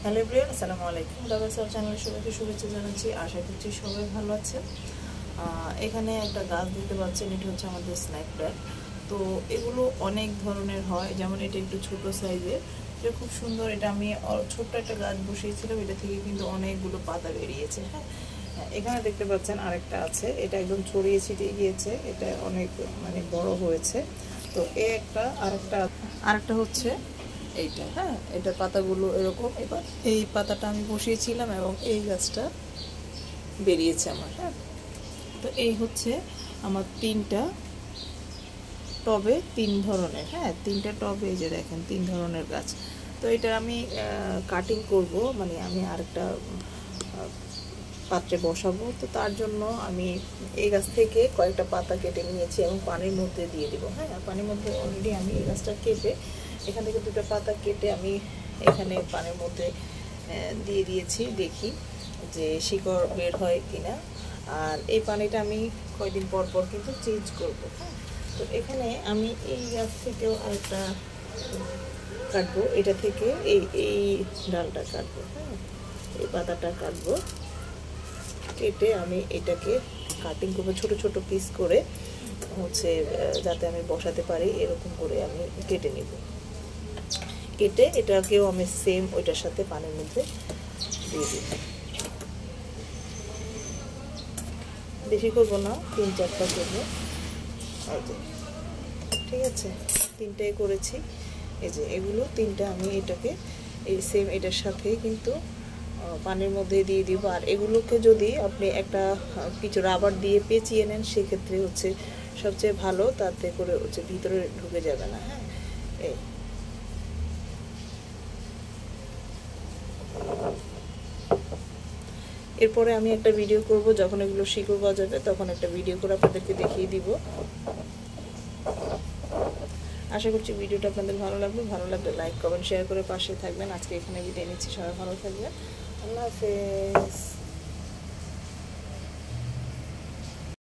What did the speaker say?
Hello everyone, আসসালামু আলাইকুম। ডাবাসাল চ্যানেলের সবাইকে শুভেচ্ছা জানাচ্ছি। আশা করছি সবাই ভালো আছেন। এখানে একটা গাছ দেখতে পাচ্ছেন, এটা হচ্ছে আমাদের স্ন্যাক প্ল্যান্ট। তো এগুলো অনেক ধরনের হয়, যেমন এটা একটু ছোট সাইজের, এটা খুব সুন্দর। এটা আমি ছোট্ট একটা গাছ বসিয়েছিলাম, এটা থেকে কিন্তু অনেকগুলো পাতা বেরিয়েছে। হ্যাঁ, এখানে দেখতে পাচ্ছেন আরেকটা আছে, এটা একদম ছড়িয়ে ছিটিয়ে গিয়েছে, এটা অনেক বড় হয়েছে। তো আরেকটা হচ্ছে এইটা। হ্যাঁ, এটার পাতাগুলো এরকম। এবার এই পাতাটা আমি বসিয়েছিলাম এবং এই গাছটা বেরিয়েছে আমার। হ্যাঁ, তো এই হচ্ছে আমার তিনটা টবে, তিন ধরনের। হ্যাঁ, তিনটা টবে এই যে দেখেন, তিন ধরনের গাছ। তো এটা আমি কাটিং করব, আমি আরেকটা পাত্রে বসাবো। তো তার জন্য আমি এই গাছ থেকে কয়েকটা পাতা কেটে নিয়েছি এবং পানির মধ্যে দিয়ে দিব। হ্যাঁ, পানির মধ্যে অলরেডি আমি এই গাছটা কেটে এখান থেকে দুটো পাতা কেটে আমি এখানে পানির মধ্যে দিয়ে দিয়েছি। দেখি যে শিকড় বের হয় কিনা। আর এই পানিটা আমি কয়েকদিন পর পর কিন্তু চেঞ্জ করব। হ্যাঁ, তো এখানে আমি এই গাছ থেকেও আরেকটা কাটবো, এটা থেকে এই ডালটা কাটবো। হ্যাঁ, এই পাতাটা কাটবো, কেটে আমি এটাকে কাটিং করবো ছোট ছোট পিস করে, হচ্ছে যাতে আমি বসাতে পারি এরকম করে আমি কেটে নিব। কেটে এটাকেও আমি সেম ওইটার সাথে পানির মধ্যে দিয়ে দিব। বেশি করবো না, 3-4টা করবো। ঠিক আছে, তিনটাই করেছি। এই যে এগুলো তিনটা আমি এটাকে এই সেম এটার সাথে কিন্তু পানির মধ্যে দিয়ে দিব। আর এগুলোকে যদি আপনি একটা কিছু রাবার দিয়ে পেঁচিয়ে নেন, সেক্ষেত্রে হচ্ছে সবচেয়ে ভালো, তাতে করে হচ্ছে ভিতরে ঢুকে যাবে না। হ্যাঁ, এই এরপরে আমি একটা ভিডিও করব, যখন এগুলো শিকড় গজাবে তখন একটা ভিডিও করে আপনাদেরকে দেখিয়ে দিব। আশা করছি ভিডিওটা আপনাদের ভালো লাগবে। ভালো লাগলে লাইক, কমেন্ট, শেয়ার করে পাশে থাকবেন। আজকে এখানে বিদায় নিচ্ছি। সবাই ভালো থাকবেন। আল্লাহ হাফেজ।